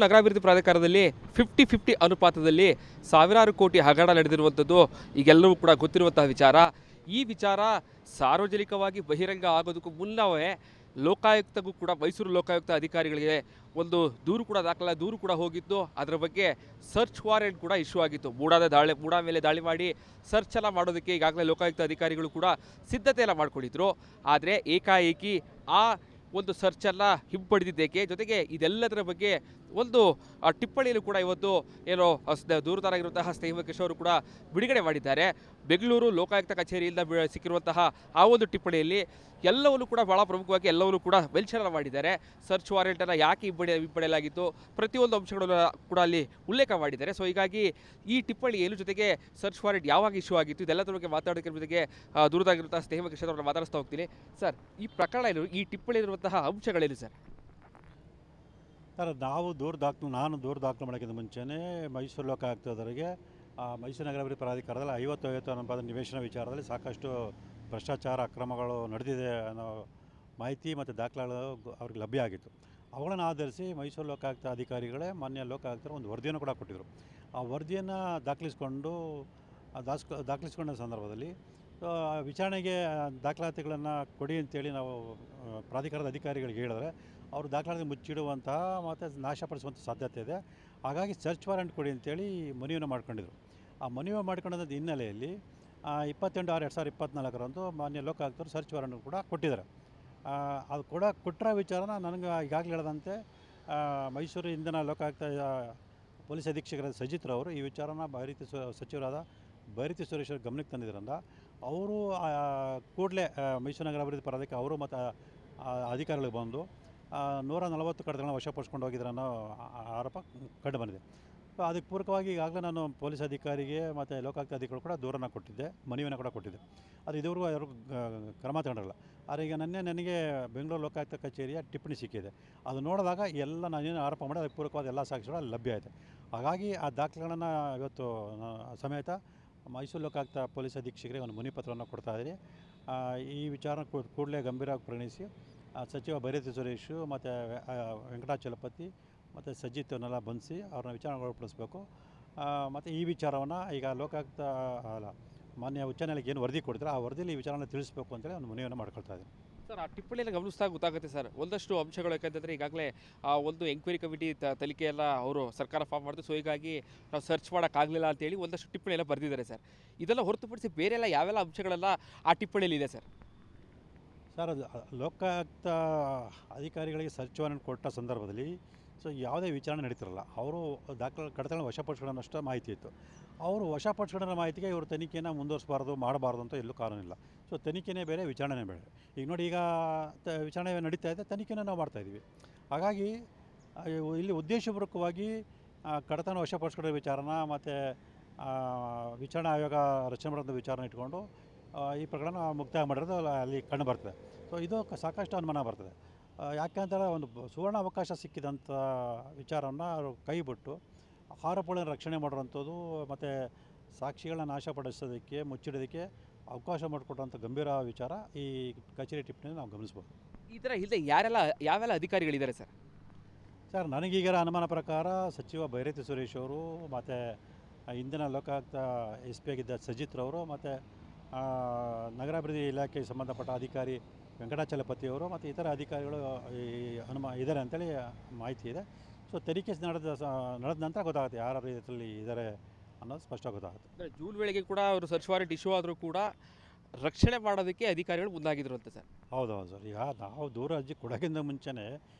ನಗರಾಭಿವೃದ್ಧಿ ಪ್ರಾಧಿಕಾರದಲ್ಲಿ 50-50 ಅನುಪಾತದಲ್ಲಿ ಸಾವಿರಾರು ಕೋಟಿ ಹಗರಣ ನಡೆದಿರುವಂಥದ್ದು ಈಗೆಲ್ಲವೂ ಕೂಡ ಗೊತ್ತಿರುವಂತಹ ವಿಚಾರ. ಈ ವಿಚಾರ ಸಾರ್ವಜನಿಕವಾಗಿ ಬಹಿರಂಗ ಆಗೋದಕ್ಕೂ ಮುನ್ನವೇ ಲೋಕಾಯುಕ್ತಗೂ ಕೂಡ ಮೈಸೂರು ಲೋಕಾಯುಕ್ತ ಅಧಿಕಾರಿಗಳಿಗೆ ಒಂದು ದೂರು ಕೂಡ ದೂರು ಕೂಡ ಹೋಗಿತ್ತು. ಅದರ ಬಗ್ಗೆ ಸರ್ಚ್ ವಾರೆಂಟ್ ಕೂಡ ಇಶ್ಯೂ ಆಗಿತ್ತು. ಮೂಡಾ ಮೇಲೆ ದಾಳಿ ಮಾಡಿ ಸರ್ಚ್ ಎಲ್ಲ ಮಾಡೋದಕ್ಕೆ ಈಗಾಗಲೇ ಲೋಕಾಯುಕ್ತ ಅಧಿಕಾರಿಗಳು ಕೂಡ ಸಿದ್ಧತೆ ಎಲ್ಲ ಮಾಡ್ಕೊಂಡಿದ್ರು. ಆದರೆ ಏಕಾಏಕಿ ಆ ಒಂದು ಸರ್ಚನ್ನು ಹಿಂಪಡೆದಿದ್ದೇಕೆ, ಜೊತೆಗೆ ಇದೆಲ್ಲದರ ಬಗ್ಗೆ ಒಂದು ಟಿಪ್ಪಣಿಯನ್ನು ಕೂಡ ಇವತ್ತು ಏನೋ ದೂರುದಾರರಾಗಿರುವಂತಹ ಸ್ನೇಹ ಕಿಶೋರ್ ಅವರು ಕೂಡ ಬಿಡುಗಡೆ ಮಾಡಿದ್ದಾರೆ. ಬೆಂಗಳೂರು ಲೋಕಾಯುಕ್ತ ಕಚೇರಿಯಿಂದ ಸಿಕ್ಕಿರುವಂತಹ ಆ ಒಂದು ಟಿಪ್ಪಣಿಯಲ್ಲಿ ಎಲ್ಲವನ್ನೂ ಕೂಡ ಬಹಳ ಪ್ರಮುಖವಾಗಿ ಎಲ್ಲವನ್ನೂ ಕೂಡ ಮೆನ್ಷನ್ ಮಾಡಿದ್ದಾರೆ. ಸರ್ಚ್ ವಾರೆಂಟನ್ನು ಯಾಕೆ ಹಿಂಪಡೆಯಲಾಗಿತ್ತು, ಪ್ರತಿಯೊಂದು ಅಂಶಗಳನ್ನು ಕೂಡ ಅಲ್ಲಿ ಉಲ್ಲೇಖ ಮಾಡಿದ್ದಾರೆ. ಸೊ ಹೀಗಾಗಿ ಈ ಟಿಪ್ಪಣಿ ಏನು, ಜೊತೆಗೆ ಸರ್ಚ್ ವಾರೆಂಟ್ ಯಾವಾಗ ಇಶ್ಯೂ ಆಗಿತ್ತು, ಇದೆಲ್ಲದರ ಬಗ್ಗೆ ಮಾತಾಡೋದಕ್ಕೆ ಜೊತೆಗೆ ದೂರದಾಗಿರುವಂತಹ ಸ್ನೇಹ ಕಿಶೋರ್ ಅವರನ್ನು ಮಾತಾಡಿಸ್ತಾ ಹೋಗ್ತೀನಿ. ಸರ್, ಈ ಪ್ರಕರಣ ಏನು, ಈ ಟಿಪ್ಪಣಿ ಇರುವಂತಹ ಅಂಶಗಳೇನು ಸರ್? ಸರ್, ನಾನು ದೂರು ದಾಖಲು ಮಾಡೋಕ್ಕಿಂತ ಮುಂಚೆನೇ ಮೈಸೂರು ಲೋಕಾಯುಕ್ತದವರಿಗೆ ಮೈಸೂರು ನಗರಾಭಿವೃದ್ಧಿ ಪ್ರಾಧಿಕಾರದಲ್ಲಿ 50-50 ಅನುಪಾತ ನಿವೇಶನ ವಿಚಾರದಲ್ಲಿ ಸಾಕಷ್ಟು ಭ್ರಷ್ಟಾಚಾರ ಅಕ್ರಮಗಳು ನಡೆದಿದೆ ಅನ್ನೋ ಮಾಹಿತಿ ಮತ್ತು ದಾಖಲೆಗಳು ಅವ್ರಿಗೆ ಲಭ್ಯ ಆಗಿತ್ತು. ಅವುಗಳನ್ನು ಆಧರಿಸಿ ಮೈಸೂರು ಲೋಕಾಯುಕ್ತ ಅಧಿಕಾರಿಗಳೇ ಮಾನ್ಯ ಲೋಕಾಯುಕ್ತರು ಒಂದು ವರದಿಯನ್ನು ಕೂಡ ಕೊಟ್ಟಿದ್ದರು. ಆ ವರದಿಯನ್ನು ದಾಖಲಿಸ್ಕೊಂಡ ಸಂದರ್ಭದಲ್ಲಿ ವಿಚಾರಣೆಗೆ ದಾಖಲಾತಿಗಳನ್ನು ಕೊಡಿ ಅಂತೇಳಿ ನಾವು ಪ್ರಾಧಿಕಾರದ ಅಧಿಕಾರಿಗಳಿಗೆ ಹೇಳಿದ್ರೆ ಅವರು ದಾಖಲಾತಿ ಮುಚ್ಚಿಡುವಂತಹ ಮತ್ತು ನಾಶಪಡಿಸುವಂಥ ಸಾಧ್ಯತೆ ಇದೆ. ಹಾಗಾಗಿ ಸರ್ಚ್ ವಾರೆಂಟ್ ಕೊಡಿ ಅಂತೇಳಿ ಮನವಿಯನ್ನು ಮಾಡ್ಕೊಂಡಿದ್ರು. ಆ ಮನವಿ ಮಾಡ್ಕೊಂಡಂಥ ಹಿನ್ನೆಲೆಯಲ್ಲಿ 28/6/2024 ಮಾನ್ಯ ಲೋಕಾಯುಕ್ತರು ಸರ್ಚ್ ವಾರೆಂಟ್ ಕೂಡ ಕೊಟ್ಟಿದ್ದಾರೆ. ಅದು ಕೂಡ ಕೊಟ್ಟರ ವಿಚಾರನ ನನಗೆ ಈಗಾಗಲೇ ಹೇಳಿದಂತೆ ಮೈಸೂರು ಇಂಧನ ಲೋಕಾಯುಕ್ತ ಪೊಲೀಸ್ ಅಧೀಕ್ಷಕರಾದ ಸಜಿತ್ ರವರು ಈ ವಿಚಾರನ ಸಚಿವರಾದ ಬೈರತಿ ಸುರೇಶ್ ಅವರು ಗಮನಕ್ಕೆ ತಂದಿದ್ದರಿಂದ ಅವರು ಕೂಡಲೇ ಮೈಸೂರು ನಗರಾಭಿವೃದ್ಧಿ ಪ್ರಾಧಿಕಾರ ಅವರು ಮತ್ತು ಅಧಿಕಾರಿಗಳಿಗೆ ಬಂದು 140 ಕಡತಗಳನ್ನು ವಶಪಡಿಸ್ಕೊಂಡು ಹೋಗಿದ್ರು ಅನ್ನೋ ಆರೋಪ ಕಂಡು ಬಂದಿದೆ. ಸೊ ಅದಕ್ಕೆ ಪೂರಕವಾಗಿ ಈಗಾಗಲೇ ನಾನು ಪೊಲೀಸ್ ಅಧಿಕಾರಿಗೆ ಮತ್ತು ಲೋಕಾಯುಕ್ತ ಅಧಿಕಾರಿಗಳು ಕೂಡ ದೂರನ್ನು ಕೊಟ್ಟಿದ್ದೆ, ಮನವಿಯನ್ನು ಕೂಡ ಕೊಟ್ಟಿದ್ದೆ. ಅದು ಇದುವರೆಗೂ ಯಾರು ಕ್ರಮ ತಗೊಂಡಿರಲ್ಲ. ಆದರೆ ಈಗ ನನಗೆ ಬೆಂಗಳೂರು ಲೋಕಾಯುಕ್ತ ಕಚೇರಿಯ ಟಿಪ್ಪಣಿ ಸಿಕ್ಕಿದೆ. ಅದು ನೋಡಿದಾಗ ಎಲ್ಲ ನಾನೇನು ಆರೋಪ ಮಾಡಿ ಅದಕ್ಕೆ ಪೂರಕವಾದ ಎಲ್ಲ ಸಾಕ್ಷಿಗಳು ಅಲ್ಲಿ ಲಭ್ಯ ಇದೆ. ಹಾಗಾಗಿ ಆ ದಾಖಲೆಗಳನ್ನು ಇವತ್ತು ಸಮೇತ ಮೈಸೂರು ಲೋಕಾಯುಕ್ತ ಪೊಲೀಸ್ ಅಧೀಕ್ಷಕರಿಗೆ ಒಂದು ಮನವಿ ಪತ್ರವನ್ನು ಕೊಡ್ತಾಯಿದ್ದೀನಿ. ಈ ವಿಚಾರ ಕೂಡಲೇ ಗಂಭೀರವಾಗಿ ಪರಿಗಣಿಸಿ ಸಚಿವ ಬೈರತಿ ಸುರೇಶ್ ಮತ್ತು ವೆಂಕಟಾಚಲಪತಿ ಮತ್ತು ಸಜಿತ್ವನ್ನೆಲ್ಲ ಬಂಧಿಸಿ ಅವ್ರನ್ನ ವಿಚಾರಣೆಗೊಳಪಡಿಸಬೇಕು. ಮತ್ತು ಈ ವಿಚಾರವನ್ನು ಈಗ ಲೋಕಾಯುಕ್ತ ಮಾನ್ಯ ಉಚ್ಚ ನ್ಯಾಯಾಲಯಕ್ಕೆ ಏನು ವರದಿ ಕೊಡ್ತಾರೆ ಆ ವರದಿಯಲ್ಲಿ ಈ ವಿಚಾರನ ತಿಳಿಸಬೇಕು ಅಂತೇಳಿ ಒಂದು ಮನವಿಯನ್ನು ಮಾಡ್ಕೊಳ್ತಾ ಇದ್ದೀನಿ. ಸರ್, ಆ ಟಿಪ್ಪಣಿಯನ್ನು ಗಮನಿಸಿದಾಗ ಗೊತ್ತಾಗುತ್ತೆ ಸರ್, ಒಂದಷ್ಟು ಅಂಶಗಳು. ಯಾಕಂತಂದರೆ ಈಗಾಗಲೇ ಒಂದು ಎಂಕ್ವೈರಿ ಕಮಿಟಿ ತನಿಖೆ ಎಲ್ಲ ಅವರು ಸರ್ಕಾರ ಫಾರ್ಮ್ ಮಾಡಿದ್ರು. ಸೊ ಹೀಗಾಗಿ ನಾವು ಸರ್ಚ್ ಮಾಡೋಕ್ಕಾಗಲಿಲ್ಲ ಅಂತೇಳಿ ಒಂದಷ್ಟು ಟಿಪ್ಪಣಿ ಎಲ್ಲ ಬರೆದಿದ್ದಾರೆ ಸರ್. ಇದೆಲ್ಲ ಹೊರತುಪಡಿಸಿ ಬೇರೆಲ್ಲ ಯಾವೆಲ್ಲ ಅಂಶಗಳೆಲ್ಲ ಆ ಟಿಪ್ಪಣಿಯಲ್ಲಿ ಇದೆ ಸರ್? ಸರ್, ಅದು ಲೋಕಾಯುಕ್ತ ಅಧಿಕಾರಿಗಳಿಗೆ ಸರ್ಚ್ ವಾರೆಂಟ್ ಕೊಟ್ಟ ಸಂದರ್ಭದಲ್ಲಿ ಯಾವುದೇ ವಿಚಾರಣೆ ನಡೀತಿರಲ್ಲ. ಅವರು ಕಡತಗಳನ್ನು ವಶಪಡಿಸ್ಕೊಳ್ಳೋನಷ್ಟು ಮಾಹಿತಿ ಇತ್ತು. ಅವರು ವಶಪಡಿಸ್ಕೊಳ್ಳೋ ಮಾಹಿತಿಗೆ ಇವರು ತನಿಖೆಯನ್ನು ಮಾಡಬಾರ್ದು ಅಂತ ಎಲ್ಲೂ ಕಾನೂನಿಲ್ಲ. ಸೊ ತನಿಖೆನೇ ಬೇರೆ, ವಿಚಾರಣೆನೇ ಬೇರೆ. ಈಗ ನೋಡಿ, ಈಗ ವಿಚಾರಣೆ ನಡೀತಾ ಇದೆ, ತನಿಖೆನ ನಾವು ಮಾಡ್ತಾಯಿದ್ದೀವಿ. ಹಾಗಾಗಿ ಇಲ್ಲಿ ಉದ್ದೇಶಪೂರ್ವಕವಾಗಿ ಕಡತನ ವಶಪಡಿಸ್ಕೊಳ್ಳೋ ವಿಚಾರನ ಮತ್ತು ವಿಚಾರಣಾ ಆಯೋಗ ರಚನೆ ಮಾಡೋದು ವಿಚಾರನ ಇಟ್ಕೊಂಡು ಈ ಪ್ರಕರಣ ಮುಕ್ತಾಯ ಮಾಡಿರೋದು ಅಲ್ಲಿ ಕಂಡು ಬರ್ತದೆ. ಸೊ ಇದು ಸಾಕಷ್ಟು ಅನುಮಾನ ಬರ್ತದೆ. ಯಾಕೆಂತೇಳಿ ಒಂದು ಸುವರ್ಣ ಅವಕಾಶ ಸಿಕ್ಕಿದಂಥ ವಿಚಾರವನ್ನು ಅವರು ಕೈಬಿಟ್ಟು ಆರೋಪಗಳನ್ನು ರಕ್ಷಣೆ ಮಾಡುವಂಥದ್ದು ಮತ್ತು ಸಾಕ್ಷಿಗಳನ್ನ ನಾಶಪಡಿಸೋದಕ್ಕೆ ಮುಚ್ಚಿಡೋದಕ್ಕೆ ಅವಕಾಶ ಮಾಡಿಕೊಟ್ಟಂಥ ಗಂಭೀರ ವಿಚಾರ ಈ ಕಚೇರಿ ಟಿಪ್ಪಣಿ ನಾವು ಗಮನಿಸ್ಬೋದು. ಈ ಥರ ಇಲ್ಲದೆ ಯಾವೆಲ್ಲ ಅಧಿಕಾರಿಗಳಿದ್ದಾರೆ ಸರ್? ಸರ್, ನನಗೀಗ ಅನುಮಾನ ಪ್ರಕಾರ ಸಚಿವ ಬೈರತಿ ಸುರೇಶ್ ಅವರು ಮತ್ತು ಇಂದಿನ ಲೋಕಾಯುಕ್ತ SP ಆಗಿದ್ದ ಸಜಿತ್ ರವರು ಮತ್ತು ನಗರಾಭಿವೃದ್ಧಿ ಇಲಾಖೆಗೆ ಸಂಬಂಧಪಟ್ಟ ಅಧಿಕಾರಿ ವೆಂಕಟಾಚಲಪತಿಯವರು ಮತ್ತು ಇತರ ಅಧಿಕಾರಿಗಳು ಇದ್ದಾರೆ ಅಂತೇಳಿ ಮಾಹಿತಿ ಇದೆ. ಸೊ ತನಿಖೆ ನಡೆದ ನಂತರ ಗೊತ್ತಾಗುತ್ತೆ ಯಾರು ಇದರಲ್ಲಿ ಇದ್ದಾರೆ ಅನ್ನೋದು ಸ್ಪಷ್ಟ ಗೊತ್ತಾಗುತ್ತೆ. ಜೂನ್ ವೇಳೆಗೆ ಕೂಡ ಅವರು ಸರ್ಚ್ ವಾರೆಂಟ್ ಇಶ್ಯೂ ಆದರೂ ಕೂಡ ರಕ್ಷಣೆ ಮಾಡೋದಕ್ಕೆ ಅಧಿಕಾರಿಗಳು ಮುಂದಾಗಿದ್ರು ಅಂತ ಸರ್? ಹೌದು ಸರ್. ಈಗ ನಾವು ದೂರ ಅರ್ಜಿ ಕೊಡೋಕ್ಕಿಂತ ಮುಂಚೆನೇ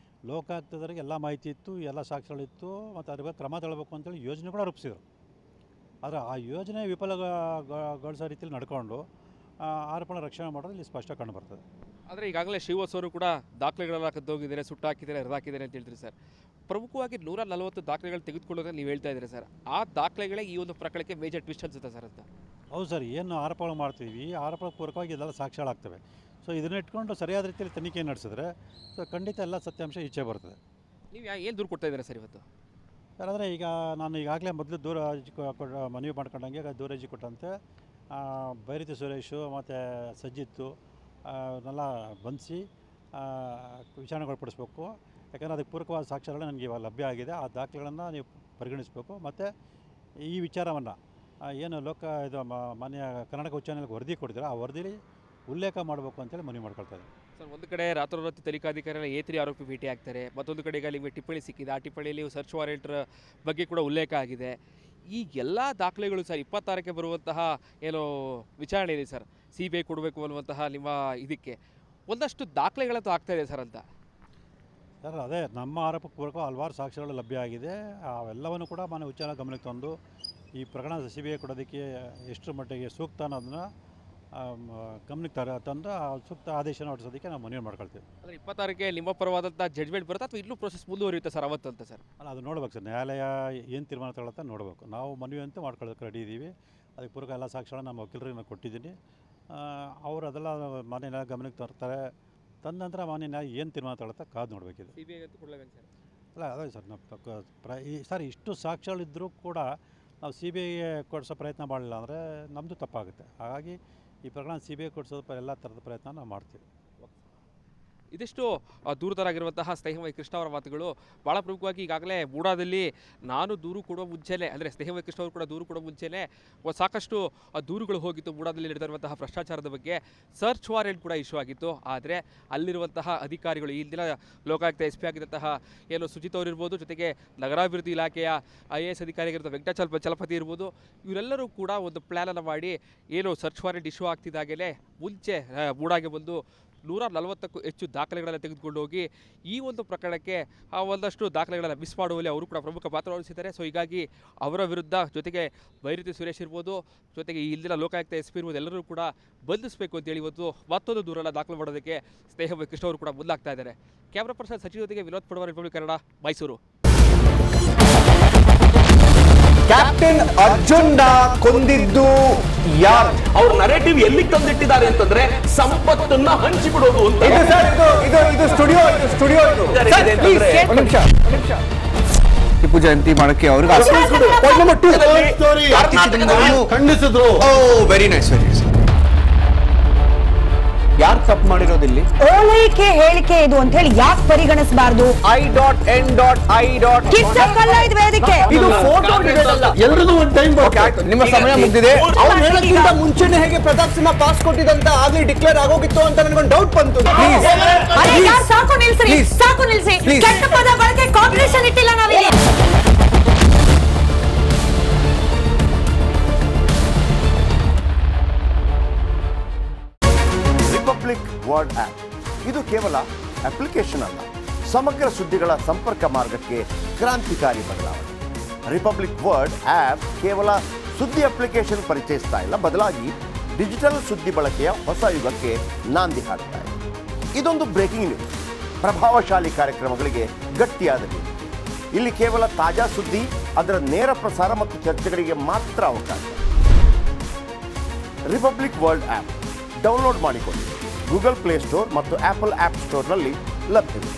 ಲೋಕಾಯುಕ್ತದವರಿಗೆ ಎಲ್ಲ ಮಾಹಿತಿ ಇತ್ತು, ಎಲ್ಲ ಸಾಕ್ಷಿಗಳಿತ್ತು ಮತ್ತು ಅದ್ರ ಬಗ್ಗೆ ಕ್ರಮ ತಗೊಳ್ಬೇಕು ಅಂತೇಳಿ ಯೋಜನೆ ಕೂಡ ರೂಪಿಸಿದರು. ಆದರೆ ಆ ಯೋಜನೆ ವಿಫಲಗೊಳಿಸೋ ರೀತಿಯಲ್ಲಿ ನಡ್ಕೊಂಡು ಆರೋಪಣ ರಕ್ಷಣೆ ಮಾಡೋದು ಇಲ್ಲಿ ಸ್ಪಷ್ಟ ಕಂಡು ಬರ್ತದೆ. ಆದರೆ ಈಗಾಗಲೇ ಶ್ರೀವಾಸ್ ಅವರು ಕೂಡ ದಾಖಲೆಗಳೆಲ್ಲ ಕದ್ದೋಗಿದ್ದಾರೆ, ಸುಟ್ಟಾಕಿದ್ದಾರೆ, ಹರಿದಾಕಿದ್ದಾರೆ ಅಂತ ಹೇಳ್ತೀರಿ ಸರ್. ಪ್ರಮುಖವಾಗಿ 140 ದಾಖಲೆಗಳು ತೆಗೆದುಕೊಳ್ಳೋದನ್ನು ನೀವು ಹೇಳ್ತಾ ಇದ್ದೀರಿ ಸರ್. ಆ ದಾಖಲೆಗಳೇ ಈ ಒಂದು ಪ್ರಕರಣಕ್ಕೆ ಮೇಜರ್ ಟ್ವಿಸ್ಟ್ ಅನ್ಸುತ್ತೆ ಸರ್ ಅಂತ? ಹೌದು ಸರ್. ಏನು ಆರೋಪಗಳು ಮಾಡ್ತೀವಿ, ಆರೋಪ ಪೂರ್ವಕವಾಗಿ ಇದೆಲ್ಲ ಸಾಕ್ಷ್ಯಗಳಾಗ್ತವೆ. ಸೊ ಇದನ್ನ ಇಟ್ಕೊಂಡು ಸರಿಯಾದ ರೀತಿಯಲ್ಲಿ ತನಿಖೆ ನಡೆಸಿದ್ರೆ ಖಂಡಿತ ಎಲ್ಲ ಸತ್ಯಾಂಶ ಈಚೆ ಬರ್ತದೆ. ನೀವು ಏನು ದೂರು ಕೊಡ್ತಾ ಇದ್ದೀರಾ ಸರ್ ಇವತ್ತು? ಸರ್, ಅಂದರೆ ಈಗ ನಾನು ಈಗಾಗಲೇ ಮೊದಲು ದೂರ ಅರ್ಜಿ ಮನವಿ ಮಾಡ್ಕೊಂಡಂಗೆ ದೂರ ಅರ್ಜಿ ಕೊಟ್ಟಂತೆ ಬೈರತಿ ಸುರೇಶು ಮತ್ತು ಸಜ್ಜಿತ್ತು ಅವನ್ನೆಲ್ಲ ಬಂಧಿಸಿ ವಿಚಾರಣೆಗೊಳಪಡಿಸ್ಬೇಕು. ಯಾಕಂದರೆ ಅದಕ್ಕೆ ಪೂರಕವಾದ ಸಾಕ್ಷ್ಯಗಳು ನನಗೆ ಇವಾಗ ಲಭ್ಯ ಆಗಿದೆ. ಆ ದಾಖಲೆಗಳನ್ನು ನೀವು ಪರಿಗಣಿಸಬೇಕು. ಮತ್ತು ಈ ವಿಚಾರವನ್ನು ಏನು ಇದು ಮಾನ್ಯ ಕರ್ನಾಟಕ ಉಚ್ಚ ನ್ಯಾಯಾಲಯಕ್ಕೆ ವರದಿ ಕೊಡ್ತೀರಾ, ಆ ವರದಿಲಿ ಉಲ್ಲೇಖ ಮಾಡಬೇಕು ಅಂತೇಳಿ ಮನವಿ ಮಾಡ್ಕೊಳ್ತಾ ಇದ್ದೀನಿ. ಸರ್, ಒಂದು ಕಡೆ ರಾತ್ರೋರಾತ್ರಿ ತನಿಖಾಧಿಕಾರಿಗಳ A3 ಆರೋಪಿ ಭೇಟಿ ಆಗ್ತಾರೆ, ಮತ್ತೊಂದು ಕಡೆ ಈಗ ನಿಮಗೆ ಟಿಪ್ಪಣಿ ಸಿಕ್ಕಿದೆ. ಆ ಟಿಪ್ಪಣಿಯಲ್ಲಿ ಸರ್ಚ್ ವಾರೆಂಟ್ ಬಗ್ಗೆ ಕೂಡ ಉಲ್ಲೇಖ ಆಗಿದೆ. ಈ ಎಲ್ಲ ದಾಖಲೆಗಳು ಸರ್ 26ಕ್ಕೆ ಬರುವಂತಹ ಏನು ವಿಚಾರಣೆ ಇದೆ ಸರ್, CBI ಕೊಡಬೇಕು ಅನ್ನುವಂತಹ ನಿಮ್ಮ ಇದಕ್ಕೆ ಒಂದಷ್ಟು ದಾಖಲೆಗಳಂತೂ ಆಗ್ತಾ ಇದೆ ಸರ್ ಅಂತ. ಸರ್, ಅದೇ ನಮ್ಮ ಆರೋಪಕ್ಕೆ ಪೂರಕ ಹಲವಾರು ಸಾಕ್ಷ್ಯಗಳು ಲಭ್ಯ ಆಗಿದೆ. ಅವೆಲ್ಲವನ್ನು ಕೂಡ ಮಾನ್ಯ ಉಚ್ಚ ನ್ಯಾಯಾಲಯ ಗಮನಕ್ಕೆ ತಂದು ಈ ಪ್ರಕರಣ CBI ಕೊಡೋದಕ್ಕೆ ಎಷ್ಟು ಮಟ್ಟಿಗೆ ಸೂಕ್ತ ಅನ್ನೋದನ್ನು ಗಮನಕ್ಕೆ ತಂದು ಸೂಕ್ತ ಆದೇಶನ ಹೊರಡಿಸೋದಕ್ಕೆ ನಾವು ಮನವಿ ಮಾಡ್ಕೊಳ್ತೀವಿ. ಅಂದರೆ 26ಕ್ಕೆ ನಿಮ್ಮ ಪರವಾದಂಥ ಜಡ್ಜ್ಮೆಂಟ್ ಬರುತ್ತಾ ಅಥವಾ ಇನ್ನೂ ಪ್ರೋಸೆಸ್ ಮುಂದುವರಿಯುತ್ತೆ ಸರ್ ಅವತ್ತು ಅಂತ ಸರ್? ಅಲ್ಲ, ಅದು ನೋಡ್ಬೇಕು ಸರ್, ನ್ಯಾಯಾಲಯ ಏನು ತೀರ್ಮಾನ ತಗೊಳುತ್ತೆ ನೋಡಬೇಕು. ನಾವು ಮನವಿ ಅಂತೂ ಮಾಡ್ಕೊಳ್ಳೋದಕ್ಕೆ ರೆಡಿ ಇದ್ದೀವಿ. ಅದಕ್ಕೆ ಪೂರಕ ಎಲ್ಲ ಸಾಕ್ಷ್ಯಗಳನ್ನ ನಮ್ಮ ವಕೀಲರಿಗೆ ನಾನು ಕೊಟ್ಟಿದ್ದೀನಿ. ಅವರು ಅದೆಲ್ಲ ಮಾನ್ಯ ನ್ಯಾಯ ಗಮನಕ್ಕೆ ತರ್ತಾರೆ. ತಂದ ನಂತರ ಮಾನ್ಯ ನ್ಯಾಯ ಏನು ತೀರ್ಮಾನ ತಗೊಳುತ್ತೆ ಕಾದು ನೋಡಬೇಕಿದೆ. CBI ಅಂತೂ ಕೊಡಲೇಬೇಕು ಸರ್? ಅಲ್ಲ, ಅದೇ ಸರ್, ನಾವು ಸರ್ ಇಷ್ಟು ಸಾಕ್ಷ್ಯಗಳಿದ್ದರೂ ಕೂಡ ನಾವು CBIಗೆ ಕೊಡಿಸೋ ಪ್ರಯತ್ನ ಮಾಡಲಿಲ್ಲ ಅಂದರೆ ನಮ್ಮದು ತಪ್ಪಾಗುತ್ತೆ. ಹಾಗಾಗಿ ಈ ಪ್ರಕರಣ CBI ಕೊಡಿಸೋದು ಎಲ್ಲ ಥರದ ಪ್ರಯತ್ನ ನಾವು ಮಾಡ್ತೀವಿ. ಇದಿಷ್ಟು ದೂರದರಾಗಿರುವಂತಹ ಸ್ನೇಹಮಯ ಕೃಷ್ಣ ಅವರ ಮಾತುಗಳು. ಭಾಳ ಪ್ರಮುಖವಾಗಿ ಈಗಾಗಲೇ ಮೂಡಾದಲ್ಲಿ ನಾನು ದೂರು ಕೊಡುವ ಮುಂಚೆನೇ, ಅಂದರೆ ಸ್ನೇಹಮಯ ಕೃಷ್ಣ ಅವರು ಕೂಡ ದೂರು ಕೊಡುವ ಮುಂಚೆನೇ ಸಾಕಷ್ಟು ದೂರುಗಳು ಹೋಗಿತ್ತು ಮೂಡಾದಲ್ಲಿ ನಡೆದಿರುವಂತಹ ಭ್ರಷ್ಟಾಚಾರದ ಬಗ್ಗೆ. ಸರ್ಚ್ ವಾರೆಂಟ್ ಕೂಡ ಇಶ್ಯೂ ಆಗಿತ್ತು. ಆದರೆ ಅಲ್ಲಿರುವಂತಹ ಅಧಿಕಾರಿಗಳು, ಇಂದಿನ ಲೋಕಾಯುಕ್ತ SP ಆಗಿದ್ದಂತಹ ಏನು ಸುಜಿತ್ ಅವರಿರ್ಬೋದು, ಜೊತೆಗೆ ನಗರಾಭಿವೃದ್ಧಿ ಇಲಾಖೆಯ IAS ಅಧಿಕಾರಿಯಾಗಿರುವ ವೆಂಕಟಾಚಲಪತಿ ಇರ್ಬೋದು, ಇವರೆಲ್ಲರೂ ಕೂಡ ಒಂದು ಪ್ಲ್ಯಾನನ್ನು ಮಾಡಿ ಏನು ಸರ್ಚ್ ವಾರೆಂಟ್ ಇಶ್ಯೂ ಆಗ್ತಿದ್ದಾಗಲೇ ಮುಂಚೆ ಮೂಡಾಗೆ ಬಂದು 140ಕ್ಕೂ ಹೆಚ್ಚು ದಾಖಲೆಗಳನ್ನು ತೆಗೆದುಕೊಂಡು ಹೋಗಿ ಈ ಒಂದು ಪ್ರಕರಣಕ್ಕೆ ಒಂದಷ್ಟು ದಾಖಲೆಗಳನ್ನು ಮಿಸ್ ಮಾಡುವಲ್ಲಿ ಅವರು ಕೂಡ ಪ್ರಮುಖ ಪಾತ್ರ ವಹಿಸಿದ್ದಾರೆ. ಸೊ ಹೀಗಾಗಿ ಅವರ ವಿರುದ್ಧ ಜೊತೆಗೆ ಬೈರತಿ ಸುರೇಶ್ ಇರ್ಬೋದು, ಜೊತೆಗೆ ಇಲ್ಲಿನ ಲೋಕಾಯುಕ್ತ SP ಇರ್ಬೋದು, ಎಲ್ಲರೂ ಕೂಡ ಬಂಧಿಸಬೇಕು ಅಂತೇಳಿ ಇವತ್ತು ಮತ್ತೊಂದು ದೂರನ್ನು ದಾಖಲು ಮಾಡೋದಕ್ಕೆ ಸ್ನೇಹಮಯ ಕೃಷ್ಣ ಅವರು ಕೂಡ ಮುಂದಾಗ್ತಾ ಇದ್ದಾರೆ. ಕ್ಯಾಮ್ರಾ ಪರ್ಸನ್ ಸಚಿವ ಜೊತೆಗೆ ವಿನೋದ್ ಪಡವಾರ್, ರಿಪಬ್ಲಿಕ್ ಕನ್ನಡ, ಮೈಸೂರು. ಕ್ಯಾಪ್ಟನ್ ಅರ್ಜುನ್ ಕೊಂದಿದ್ದು ಯಾರು? ಅವ್ರ ನರೇಟಿವ್ ಎಲ್ಲಿಗೆ ತಂದಿಟ್ಟಿದ್ದಾರೆ ಅಂತಂದ್ರೆ ಸಂಪತ್ತನ್ನ ಹಂಚಿಬಿಡೋದು ಅಂತ. ಇದು ಸ್ಟುಡಿಯೋ ಟಿಪ್ಪು ಜಯಂತಿ ಮಾಡಕ್ಕೆ ಅವ್ರಿಗೆ ಖಂಡಿಸಿದ್ರು. Very nice, very nice. ಯಾರು ತಪ್ಪು ಮಾಡಿರೋದಿಲ್ಲಿ? ಓಲೈಕೆ ಹೇಳಿಕೆ ಇದು ಅಂತ ಹೇಳಿ ಯಾಕೆ ಪರಿಗಣಿಸಬಾರದು? I.N.I. ಕಿಚ್ಚಕ್ಕಲ್ಲ ಇದು ವೇದಿಕೆ. ಇದು ಫೋಟೋ ಎಲ್ಲರಿಗೂ ಒಂದು ಟೈಮ್. ನಿಮ್ಮ ಸಮಯ ಮುಗಿದಿದೆ. ಅವ್ರು ಹೇಳೋಕ್ಕಿಂತ ಮುಂಚೆನೆ ಹೇಗೆ ಪ್ರತಾಪ್ ಸಿಂಹ ಪಾಸ್ ಕೊಟ್ಟಿದಂತ ಆಗ್ಲಿ ಡಿಕ್ಲೇರ್ ಆಗೋಗಿತ್ತು ಅಂತ ನನಗೊಂದು ಡೌಟ್ ಬಂತು. ಸಾಕು ನಿಲ್ಸ್ರಿ, ಸಾಕು ನಿಲ್ಸಿ. ಕೆಟ್ಟ ಪದ ಬಳಕೆ ಕಾಂಪಿಟೇಷನ್ ಇಟ್ಟಿಲ್ಲ ನಾವಿಲ್ಲಿ. ರಿಪಬ್ಲಿಕ್ ವರ್ಡ್ ಆಪ್ ಇದು ಕೇವಲ ಅಪ್ಲಿಕೇಶನ್ ಅಲ್ಲ, ಸಮಗ್ರ ಸುದ್ದಿಗಳ ಸಂಪರ್ಕ ಮಾರ್ಗಕ್ಕೆ ಕ್ರಾಂತಿಕಾರಿ ಬದಲಾವಣೆ. ರಿಪಬ್ಲಿಕ್ ವರ್ಡ್ ಆಪ್ ಕೇವಲ ಸುದ್ದಿ ಅಪ್ಲಿಕೇಶನ್ ಪರಿಚಯಿಸ್ತಾ ಇಲ್ಲ, ಬದಲಾಗಿ ಡಿಜಿಟಲ್ ಸುದ್ದಿ ಬಳಕೆಯ ಹೊಸ ಯುಗಕ್ಕೆ ನಾಂದಿ ಹಾಡ್ತಾ ಇದೆ. ಇದೊಂದು ಬ್ರೇಕಿಂಗ್ ನ್ಯೂಸ್, ಪ್ರಭಾವಶಾಲಿ ಕಾರ್ಯಕ್ರಮಗಳಿಗೆ ಗಟ್ಟಿಯಾದ ನ್ಯೂಸ್. ಇಲ್ಲಿ ಕೇವಲ ತಾಜಾ ಸುದ್ದಿ, ಅದರ ನೇರ ಪ್ರಸಾರ ಮತ್ತು ಚರ್ಚೆಗಳಿಗೆ ಮಾತ್ರ ಅವಕಾಶ. ರಿಪಬ್ಲಿಕ್ ವರ್ಲ್ಡ್ ಆ್ಯಪ್ ಡೌನ್ಲೋಡ್ ಮಾಡಿಕೊಳ್ಳಿ. ಗೂಗಲ್ ಪ್ಲೇಸ್ಟೋರ್ ಮತ್ತು ಆಪಲ್ ಆ್ಯಪ್ ಸ್ಟೋರ್ನಲ್ಲಿ ಲಭ್ಯವಿದೆ.